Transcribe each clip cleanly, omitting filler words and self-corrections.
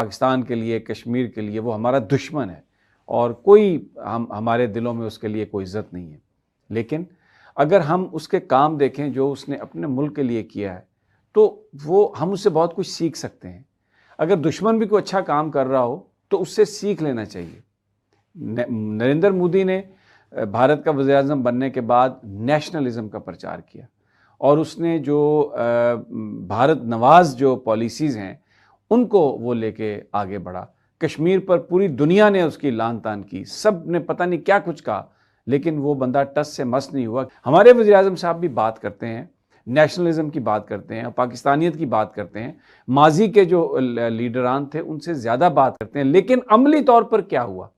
पाकिस्तान के लिए, कश्मीर के लिए वो हमारा दुश्मन है और कोई हमारे दिलों में उसके लिए कोई इज़्ज़त नहीं है। लेकिन अगर हम उसके काम देखें जो उसने अपने मुल्क के लिए किया है, तो वो हम उससे बहुत कुछ सीख सकते हैं। अगर दुश्मन भी कोई अच्छा काम कर रहा हो तो उससे सीख लेना चाहिए। नरेंद्र मोदी ने भारत का वज़ीर-ए-आज़म बनने के बाद नेशनलिज्म का प्रचार किया और उसने जो भारत नवाज़ जो पॉलिसीज़ हैं उनको वो लेके आगे बढ़ा। कश्मीर पर पूरी दुनिया ने उसकी लान-तान की, सब ने पता नहीं क्या कुछ कहा, लेकिन वो बंदा टस से मस नहीं हुआ। हमारे वज़ीर-ए-आज़म साहब भी बात करते हैं, नेशनलिज्म की बात करते हैं, पाकिस्तानियत की बात करते हैं, माजी के जो लीडरान थे उनसे ज़्यादा बात करते हैं, लेकिन अमली तौर पर क्या हुआ?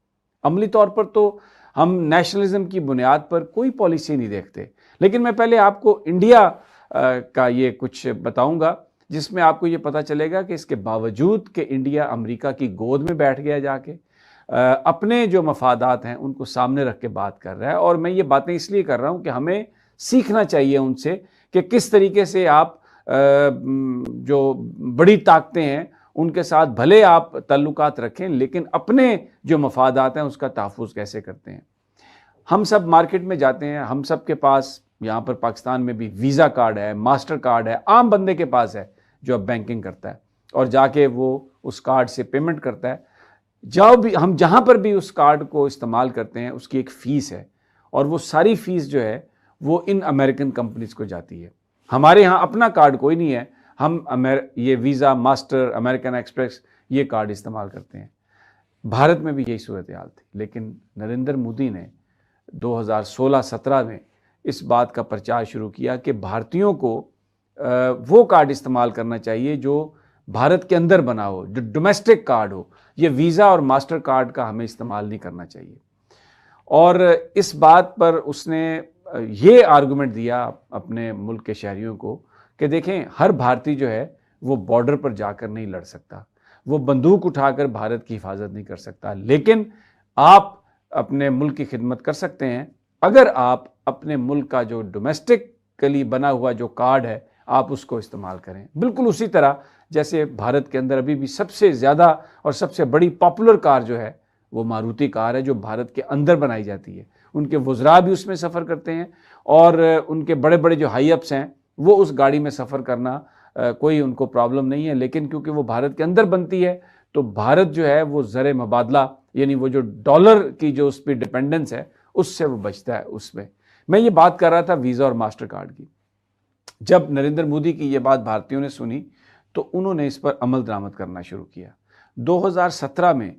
अमली तौर पर तो हम नेशनलिज्म की बुनियाद पर कोई पॉलिसी नहीं देखते। लेकिन मैं पहले आपको इंडिया का ये कुछ बताऊंगा जिसमें आपको ये पता चलेगा कि इसके बावजूद कि इंडिया अमेरिका की गोद में बैठ गया जाके अपने जो मफादात हैं उनको सामने रख के बात कर रहा है। और मैं ये बातें इसलिए कर रहा हूँ कि हमें सीखना चाहिए उनसे कि किस तरीके से आप जो बड़ी ताकतें हैं उनके साथ भले आप ताल्लुकात रखें, लेकिन अपने जो मफादात हैं उसका तहफ़्फ़ुज़ कैसे करते हैं। हम सब मार्केट में जाते हैं, हम सब के पास यहाँ पर पाकिस्तान में भी वीज़ा कार्ड है, मास्टर कार्ड है, आम बंदे के पास है जो अब बैंकिंग करता है और जाके वो उस कार्ड से पेमेंट करता है। हम जहाँ पर भी उस कार्ड को इस्तेमाल करते हैं उसकी एक फ़ीस है और वो सारी फ़ीस जो है वो इन अमेरिकन कंपनीज़ को जाती है। हमारे यहाँ अपना कार्ड कोई नहीं है, हम ये वीज़ा, मास्टर, अमेरिकन एक्सप्रेस ये कार्ड इस्तेमाल करते हैं। भारत में भी यही सूरत हाल थी, लेकिन नरेंद्र मोदी ने 2016-17 में इस बात का प्रचार शुरू किया कि भारतीयों को वो कार्ड इस्तेमाल करना चाहिए जो भारत के अंदर बना हो, जो डोमेस्टिक कार्ड हो। ये वीज़ा और मास्टर कार्ड का हमें इस्तेमाल नहीं करना चाहिए। और इस बात पर उसने ये आर्गूमेंट दिया अपने मुल्क के शहरियों को कि देखें, हर भारतीय जो है वो बॉर्डर पर जाकर नहीं लड़ सकता, वो बंदूक उठाकर भारत की हिफाजत नहीं कर सकता, लेकिन आप अपने मुल्क की खिदमत कर सकते हैं अगर आप अपने मुल्क का जो डोमेस्टिकली बना हुआ जो कार्ड है आप उसको इस्तेमाल करें। बिल्कुल उसी तरह जैसे भारत के अंदर अभी भी सबसे ज़्यादा और सबसे बड़ी पॉपुलर कार जो है वो मारुति कार है, जो भारत के अंदर बनाई जाती है। उनके वज़रा भी उसमें सफ़र करते हैं और उनके बड़े बड़े जो हाई अप्स हैं वो उस गाड़ी में सफ़र करना कोई उनको प्रॉब्लम नहीं है। लेकिन क्योंकि वो भारत के अंदर बनती है तो भारत जो है वो ज़र मुबादला, यानी वो जो डॉलर की जो उस पर डिपेंडेंस है उससे वो बचता है। उसमें मैं ये बात कर रहा था वीज़ा और मास्टर कार्ड की। जब नरेंद्र मोदी की ये बात भारतीयों ने सुनी तो उन्होंने इस पर अमल दरामद करना शुरू किया। 2017 में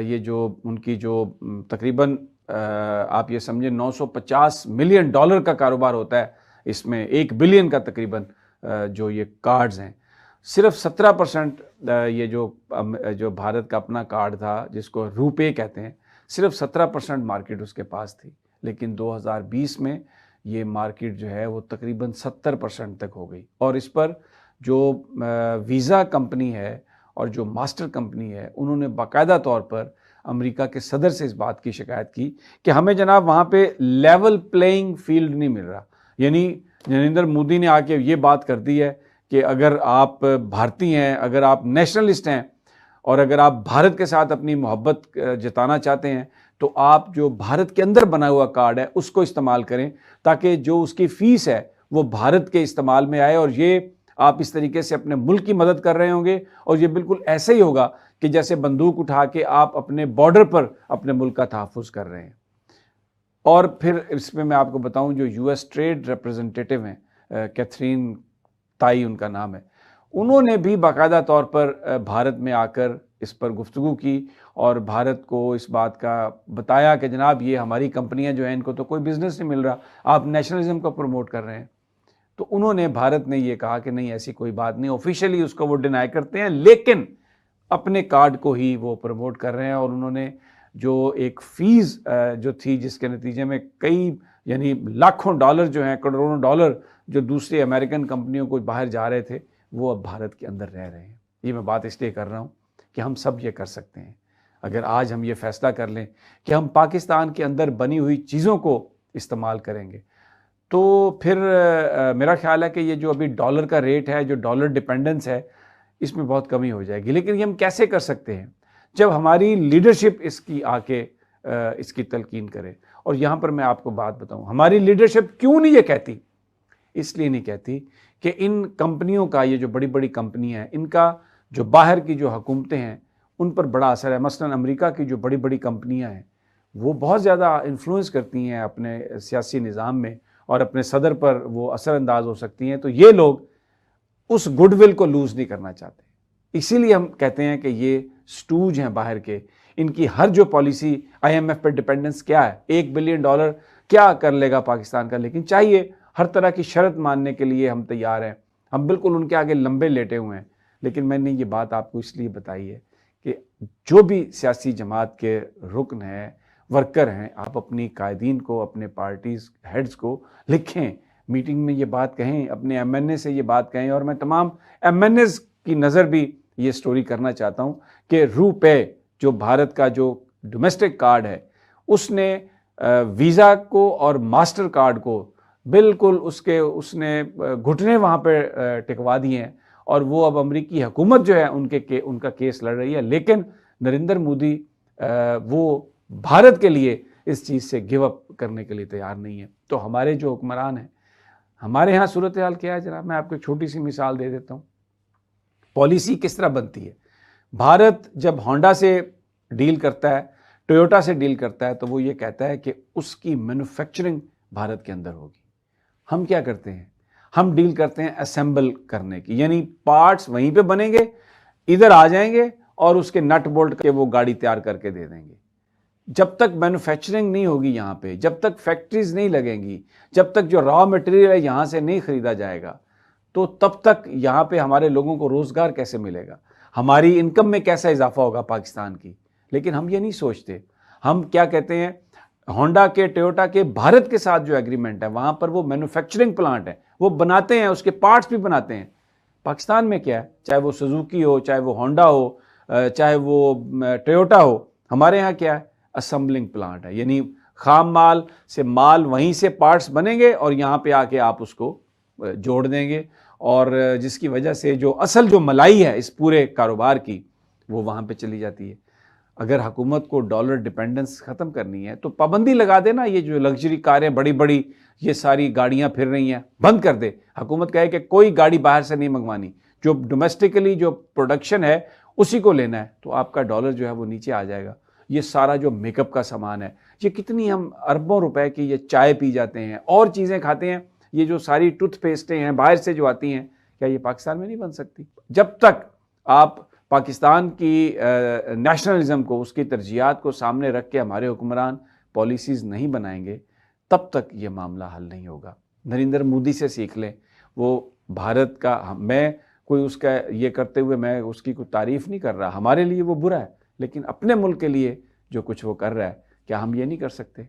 ये जो उनकी जो तकरीबन आप ये समझें $950 मिलियन का कारोबार होता है, इसमें 1 बिलियन का तकरीबन जो ये कार्ड्स हैं, सिर्फ 17% ये जो भारत का अपना कार्ड था जिसको रुपे कहते हैं, सिर्फ 17% मार्केट उसके पास थी। लेकिन 2020 में ये मार्केट जो है वो तकरीबन 70% तक हो गई। और इस पर जो वीज़ा कंपनी है और जो मास्टर कंपनी है उन्होंने बाकायदा तौर पर अमेरिका के सदर से इस बात की शिकायत की कि हमें जनाब वहाँ पे लेवल प्लेइंग फील्ड नहीं मिल रहा। यानी नरेंद्र मोदी ने आके ये बात कर दी है कि अगर आप भारतीय हैं, अगर आप नेशनलिस्ट हैं और अगर आप भारत के साथ अपनी मोहब्बत जताना चाहते हैं तो आप जो भारत के अंदर बना हुआ कार्ड है उसको इस्तेमाल करें, ताकि जो उसकी फ़ीस है वो भारत के इस्तेमाल में आए। और ये आप इस तरीके से अपने मुल्क की मदद कर रहे होंगे और ये बिल्कुल ऐसे ही होगा कि जैसे बंदूक उठा के आप अपने बॉर्डर पर अपने मुल्क का तहफ़्फ़ुज़ कर रहे हैं। और फिर इसमें मैं आपको बताऊं, जो यूएस ट्रेड रिप्रेजेंटेटिव हैं, कैथरीन ताई उनका नाम है, उन्होंने भी बाकायदा तौर पर भारत में आकर इस पर गुफ्तगू की और भारत को इस बात का बताया कि जनाब ये हमारी कंपनियां जो हैं इनको तो कोई बिज़नेस नहीं मिल रहा, आप नेशनलिज्म को प्रमोट कर रहे हैं। तो उन्होंने, भारत ने ये कहा कि नहीं, ऐसी कोई बात नहीं, ऑफिशियली उसको वो डिनाई करते हैं लेकिन अपने कार्ड को ही वो प्रमोट कर रहे हैं। और उन्होंने जो एक फ़ीस जो थी जिसके नतीजे में कई यानी लाखों डॉलर जो हैं, करोड़ों डॉलर जो दूसरी अमेरिकन कंपनियों को बाहर जा रहे थे वो अब भारत के अंदर रह रहे हैं। ये मैं बात इसलिए कर रहा हूँ कि हम सब ये कर सकते हैं। अगर आज हम ये फ़ैसला कर लें कि हम पाकिस्तान के अंदर बनी हुई चीज़ों को इस्तेमाल करेंगे तो फिर मेरा ख्याल है कि ये जो अभी डॉलर का रेट है, जो डॉलर डिपेंडेंस है, इसमें बहुत कमी हो जाएगी। लेकिन ये हम कैसे कर सकते हैं? जब हमारी लीडरशिप इसकी आके इसकी तलकीन करे। और यहाँ पर मैं आपको बात बताऊँ, हमारी लीडरशिप क्यों नहीं ये कहती? इसलिए नहीं कहती कि इन कंपनियों का, ये जो बड़ी बड़ी कंपनियाँ हैं, इनका जो बाहर की जो हुकूमतें हैं उन पर बड़ा असर है। मसलन अमेरिका की जो बड़ी बड़ी कंपनियाँ हैं वो बहुत ज़्यादा इन्फ्लुएंस करती हैं अपने सियासी निज़ाम में, और अपने सदर पर वो असरअंदाज हो सकती हैं। तो ये लोग उस गुडविल को लूज़ नहीं करना चाहते। इसीलिए हम कहते हैं कि ये स्टूज हैं बाहर के। इनकी हर जो पॉलिसी, IMF पर डिपेंडेंस क्या है, $1 बिलियन क्या कर लेगा पाकिस्तान का? लेकिन चाहिए, हर तरह की शर्त मानने के लिए हम तैयार हैं। हम बिल्कुल उनके आगे लंबे लेटे हुए हैं। लेकिन मैंने ये बात आपको इसलिए बताई है कि जो भी सियासी जमात के रुकन हैं, वर्कर हैं, आप अपनी कायदीन को, अपने पार्टीज हेड्स को लिखें, मीटिंग में ये बात कहें, अपने MNA से ये बात कहें। और मैं तमाम MNAs की नज़र भी ये स्टोरी करना चाहता हूँ कि रुपे, जो भारत का जो डोमेस्टिक कार्ड है, उसने वीज़ा को और मास्टर कार्ड को बिल्कुल उसने घुटने वहाँ पे टिकवा दिए हैं। और वो अब अमेरिकी हुकूमत जो है उनका केस लड़ रही है। लेकिन नरेंद्र मोदी वो भारत के लिए इस चीज़ से गिव अप करने के लिए तैयार नहीं है। तो हमारे जो हुक्मरान हैं, हमारे यहाँ सूरत हाल क्या है जनाब, मैं आपको एक छोटी सी मिसाल दे देता हूँ। पॉलिसी किस तरह बनती है? भारत जब होंडा से डील करता है, टोयोटा से डील करता है, तो वो ये कहता है कि उसकी मैन्युफैक्चरिंग भारत के अंदर होगी। हम क्या करते हैं? हम डील करते हैं असेंबल करने की, यानी पार्ट्स वहीं पे बनेंगे, इधर आ जाएंगे और उसके नट बोल्ट के वो गाड़ी तैयार करके दे देंगे। जब तक मैन्युफैक्चरिंग नहीं होगी यहाँ पे, जब तक फैक्ट्रीज नहीं लगेंगी, जब तक जो रॉ मटेरियल है यहाँ से नहीं खरीदा जाएगा, तो तब तक यहाँ पे हमारे लोगों को रोज़गार कैसे मिलेगा? हमारी इनकम में कैसा इजाफा होगा पाकिस्तान की? लेकिन हम ये नहीं सोचते। हम क्या कहते हैं, होंडा के, टोयोटा के भारत के साथ जो एग्रीमेंट है, वहाँ पर वो मैन्युफैक्चरिंग प्लांट है, वो बनाते हैं, उसके पार्ट्स भी बनाते हैं। पाकिस्तान में क्या है, चाहे वो सुजुकी हो, चाहे वो होंडा हो, चाहे वो टोयोटा हो, हमारे यहाँ क्या है, असेंबलिंग प्लांट है। यानी खाम माल से माल वहीं से पार्ट्स बनेंगे और यहाँ पे आके आप उसको जोड़ देंगे, और जिसकी वजह से जो असल जो मलाई है इस पूरे कारोबार की, वो वहाँ पे चली जाती है। अगर हुकूमत को डॉलर डिपेंडेंस ख़त्म करनी है तो पाबंदी लगा देना। ये जो लग्जरी कारें, बड़ी बड़ी ये सारी गाड़ियाँ फिर रही हैं, बंद कर दे। हुकूमत कहे कि कोई गाड़ी बाहर से नहीं मंगवानी, जो डोमेस्टिकली जो प्रोडक्शन है उसी को लेना है, तो आपका डॉलर जो है वो नीचे आ जाएगा। ये सारा जो मेकअप का सामान है, ये कितनी हम अरबों रुपए की ये चाय पी जाते हैं और चीज़ें खाते हैं, ये जो सारी टूथपेस्टें हैं बाहर से जो आती हैं, क्या ये पाकिस्तान में नहीं बन सकती? जब तक आप पाकिस्तान की नेशनलिज्म को, उसकी तरजीहात को सामने रख के हमारे हुक्मरान पॉलिसीज़ नहीं बनाएंगे, तब तक ये मामला हल नहीं होगा। नरेंद्र मोदी से सीख लें। वो भारत का, मैं कोई उसका ये करते हुए मैं उसकी कोई तारीफ़ नहीं कर रहा, हमारे लिए वो बुरा है, लेकिन अपने मुल्क के लिए जो कुछ वो कर रहा है, क्या हम ये नहीं कर सकते?